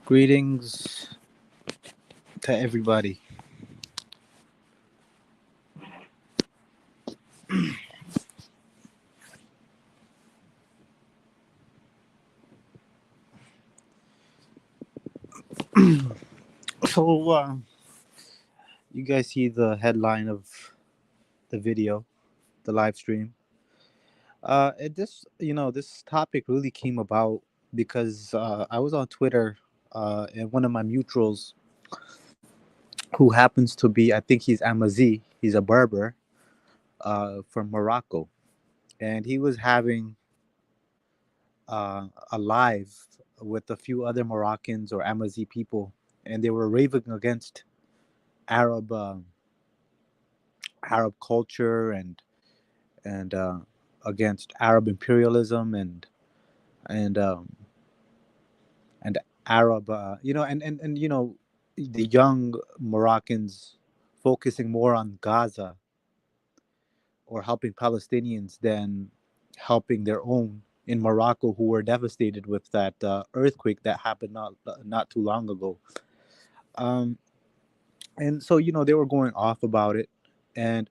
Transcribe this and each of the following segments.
Greetings to everybody. So, you guys see the headline of the video, the live stream. This topic really came about because I was on Twitter, and one of my mutuals, who happens to be, I think he's Amazi, he's a barber, from Morocco, and he was having a live with a few other Moroccans or Amazi people, and they were raving against Arab. Arab culture and against Arab imperialism and um, and Arab, and the young Moroccans focusing more on Gaza or helping Palestinians than helping their own in Morocco, who were devastated with that earthquake that happened not too long ago. Um, and so they were going off about it, and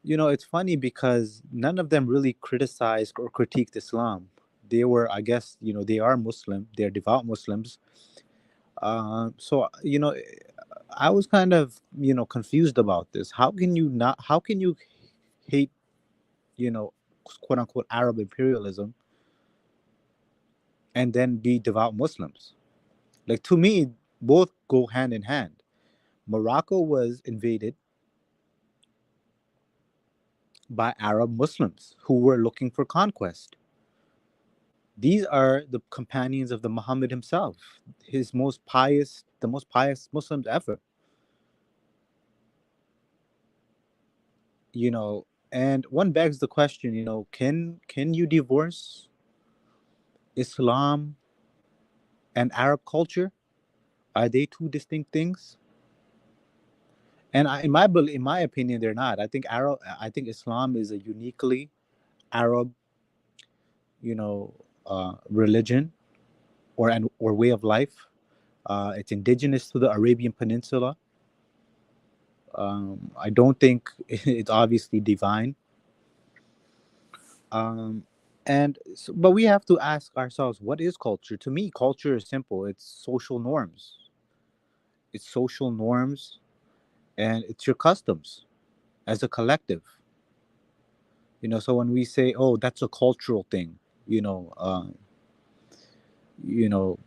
it's funny because none of them really criticized or critiqued Islam. They were, I guess, they are Muslim, they're devout Muslims. So, I was kind of, confused about this. How can you hate, you know, quote unquote Arab imperialism and then be devout Muslims? Like, to me, both go hand in hand. Morocco was invaded by Arab Muslims who were looking for conquest. These are the companions of the Muhammad himself, the most pious Muslims ever. And one begs the question, can you divorce Islam and Arab culture? Are they two distinct things? And in my opinion, they're not. I think Islam is a uniquely Arab, religion or way of life. It's indigenous to the Arabian Peninsula. I don't think it's obviously divine. Um, but we have to ask ourselves, what is culture? To me, culture is simple. It's social norms. It's social norms, and it's your customs as a collective. So when we say, "Oh, that's a cultural thing," you know, uh, you know,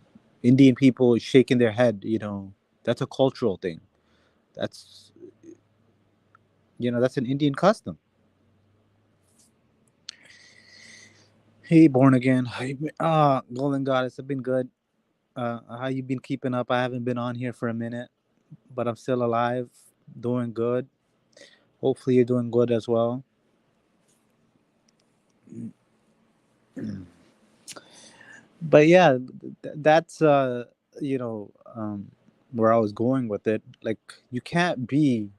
Indian people shaking their head, that's a cultural thing. That's that's an Indian custom. Hey, born again. Hey, Golden Goddess, I've been good. How you been keeping up? I haven't been on here for a minute, but I'm still alive, doing good. Hopefully, you're doing good as well. But yeah, that's you know, um, where I was going with it. Like, you can't be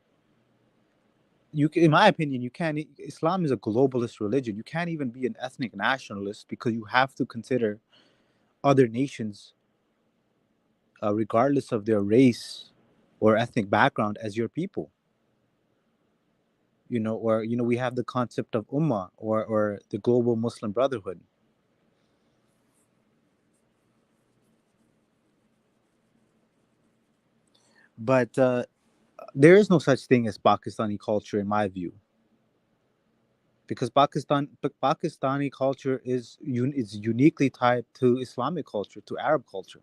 in my opinion, you can't. Islam is a globalist religion. You can't even be an ethnic nationalist because you have to consider other nations, regardless of their race or ethnic background, as your people. Or we have the concept of ummah or the global Muslim brotherhood. But there is no such thing as Pakistani culture, in my view, because Pakistani culture is uniquely tied to Islamic culture, to Arab culture.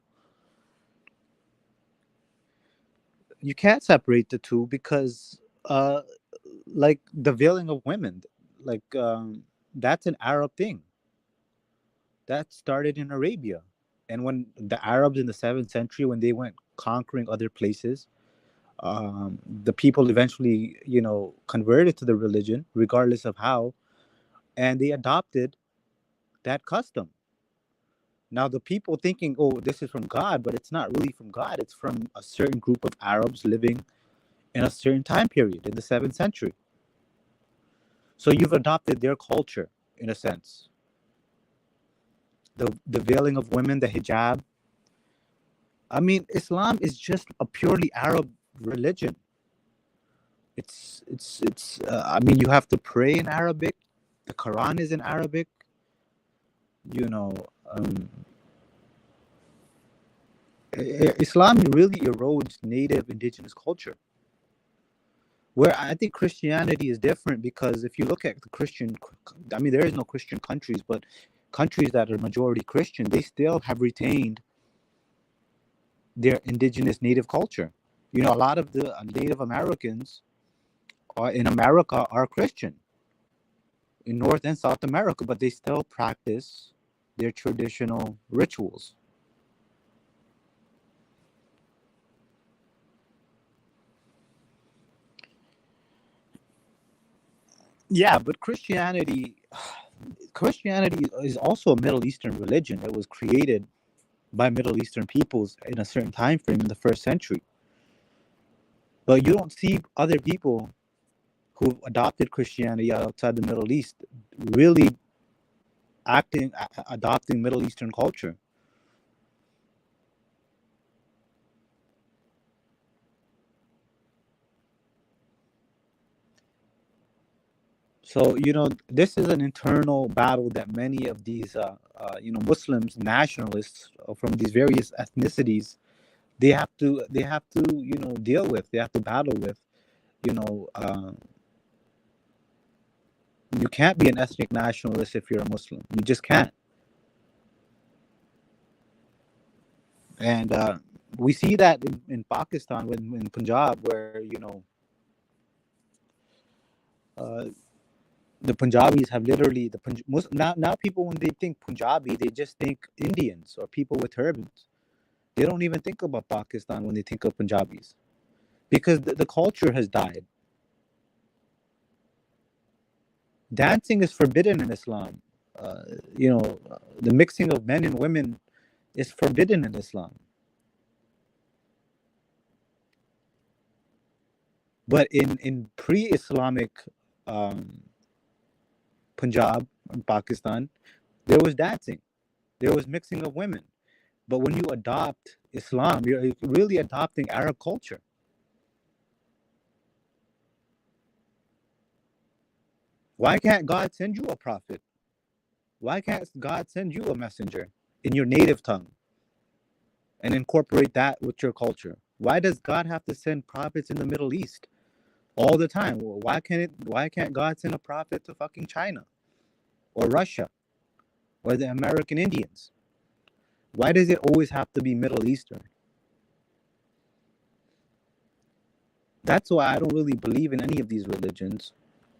You can't separate the two because, uh, like the veiling of women, like that's an Arab thing that started in Arabia, and when the Arabs in the 7th century, when they went conquering other places, the people eventually, converted to the religion, regardless of how, and they adopted that custom. Now, the people thinking, oh, this is from God, but it's not really from God. It's from a certain group of Arabs living in a certain time period in the 7th century. So you've adopted their culture in a sense. The veiling of women, the hijab, I mean, Islam is just a purely Arab religion. It's. I mean, you have to pray in Arabic. The Quran is in Arabic. You know, um, Islam really erodes native indigenous culture. Where I think Christianity is different, because if you look at the Christian, I mean, there is no Christian countries, but countries that are majority Christian, they still have retained their indigenous native culture. You know, a lot of the Native Americans are in America are Christian in North and South America, but they still practice their traditional rituals. Yeah, but Christianity is also a Middle Eastern religion. It was created by Middle Eastern peoples in a certain time frame in the first century. But you don't see other people who adopted Christianity outside the Middle East really adopting Middle Eastern culture. So, this is an internal battle that many of these, Muslims, nationalists from these various ethnicities, they have to, deal with. They have to battle with. You know, you can't be an ethnic nationalist if you're a Muslim. You just can't. And we see that in Pakistan, in Punjab, where uh, the Punjabis have literally now people, when they think Punjabi, they just think Indians or people with turbans. They don't even think about Pakistan when they think of Punjabis, because the culture has died. Dancing is forbidden in Islam. Uh, the mixing of men and women is forbidden in Islam. But in pre-Islamic um, Punjab and Pakistan, there was dancing, there was mixing of women. But when you adopt Islam, you're really adopting Arab culture. Why can't God send you a prophet? Why can't God send you a messenger in your native tongue and incorporate that with your culture? Why does God have to send prophets in the Middle East all the time? Well, why can't God send a prophet to fucking China or Russia or the American Indians? Why does it always have to be Middle Eastern? That's why I don't really believe in any of these religions.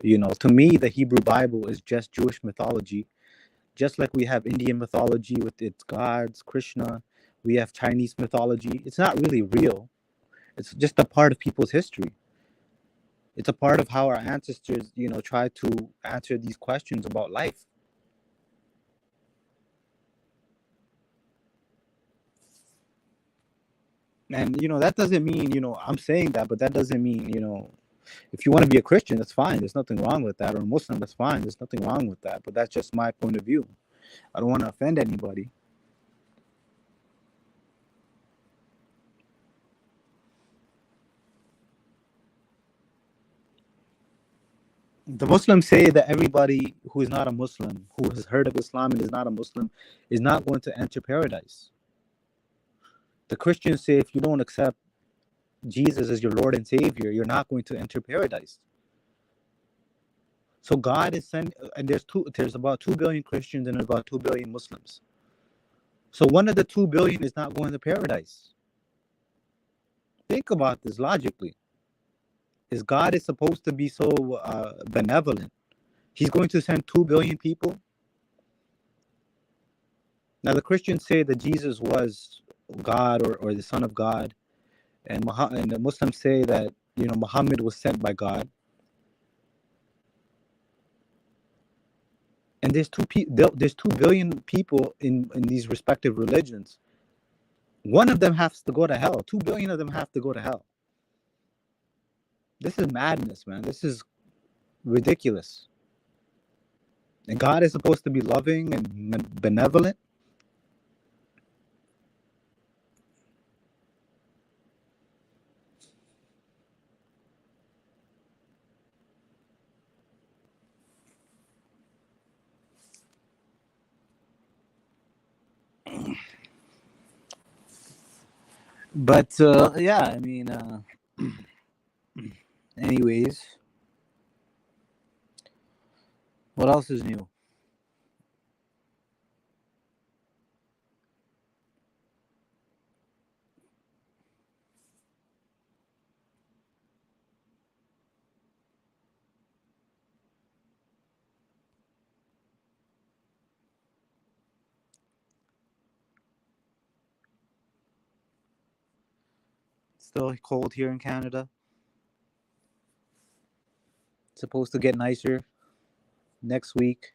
To me, the Hebrew Bible is just Jewish mythology. Just like we have Indian mythology with its gods, Krishna, we have Chinese mythology. It's not really real. It's just a part of people's history. It's a part of how our ancestors, try to answer these questions about life. And that doesn't mean, I'm saying that, but that doesn't mean, if you want to be a Christian, that's fine. There's nothing wrong with that. Or a Muslim, that's fine. There's nothing wrong with that. But that's just my point of view. I don't want to offend anybody. The Muslims say that everybody who is not a Muslim, who has heard of Islam and is not a Muslim, is not going to enter paradise. The Christians say if you don't accept Jesus as your Lord and Savior, you're not going to enter paradise. So God is sending, and there's about 2 billion Christians and about 2 billion Muslims. So one of the 2 billion is not going to paradise. Think about this logically. Is God is supposed to be so benevolent? He's going to send 2 billion people. Now the Christians say that Jesus was God or the Son of God, and the Muslims say that Muhammad was sent by God. And there's 2 billion people in these respective religions. One of them has to go to hell. 2 billion of them have to go to hell. This is madness, man. This is ridiculous. And God is supposed to be loving and benevolent. But yeah, I mean, anyways, what else is new? Still cold here in Canada. It's supposed to get nicer next week.